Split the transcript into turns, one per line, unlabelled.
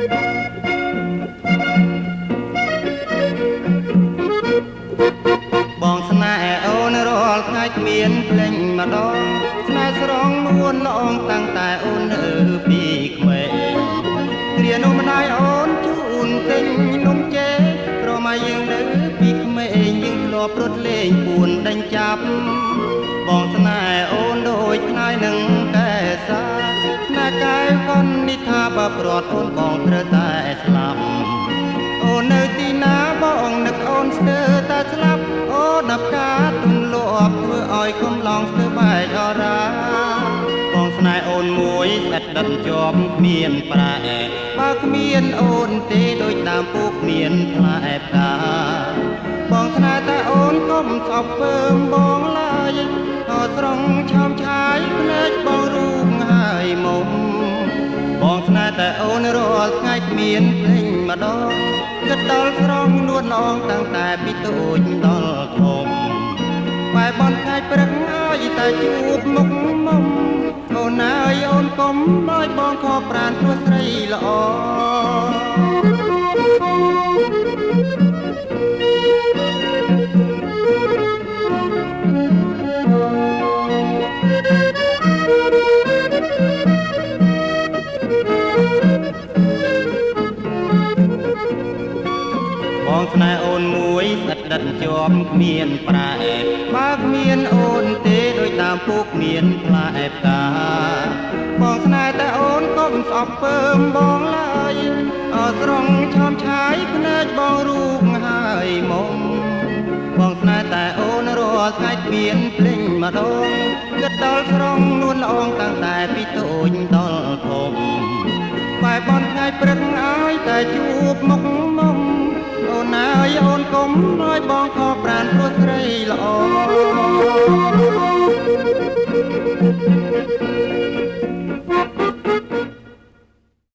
បងស្នេហ៍អូនរាល់ថ្ងៃគ្មានភ្លេចម្ដងស្នេហ៍ស្រងនួនល្អងតាំងតែអូននៅពីក្មេងគ្រានោះម្ដាយអូនជូនទិញនំចេកព្រមឲ្យយើងនៅពីក្មេងយើងធ្លាប់រត់លេងពួនដេញចាប់បងស្នេហ៍អូនដូចខ្លាយនឹងកែសាណាកែវកុននេះថាបើព្រាត់អូនបងត្រូវតែស្លាប់អូននៅទីណាបងនឹកអូនស្ទើរតែស្លាប់អូនដល់ការទន្លាប់ធ្វើឲ្យកំឡងស្ទើរបែកអរ៉ាបងស្នេហ៍អូនមួយស្អិតដិតជាប់គ្មានប្រែបើគ្មានអូនទេដូចដើមពូគ្មានផ្លែផ្កាបងស្នេហ៍តែអូនកុំស្អប់ពើមបងឡើយក៏ស្រងឆោមឆាយភ្នែកបងរូបហើយមុំបងស្នេហ៍តែអូនរាល់ថ្ងៃគ្មានភ្លេចម្ដងគិតដល់ស្រងនួនល្អងតាំងតែពីតូចដល់ធំបែបបងថ្ងៃព្រឹកឲ្យតែជួបមុខមុំអូនអើយអូនកុំឲ្យបងខកប្រានព្រោះស្រីល្អបងស្នេហ៍អូនមួយស្អិតដិតជាប់គ្មានប្រែបើគ្មានអូនទេដូចដើមពូគ្មានផ្លែផ្កាបងស្នេហ៍តែអូនកុំស្អប់ពើមបងឡើយអត់ស្រងឆោមឆាយភ្នែកបងរូបហើយមុំបងស្នេហ៍តែអូនរាល់ថ្ងៃគ្មានភ្លេចម្ដងគិតដល់ស្រងនួនល្អងតាំងតែពីតូចដល់ធំបែបបងថ្ងៃព្រឹកឲ្យតែជួបមុខមុំអូនអើយអូនកុំឲ្យបងខកប្រានព្រោះស្រីល្អ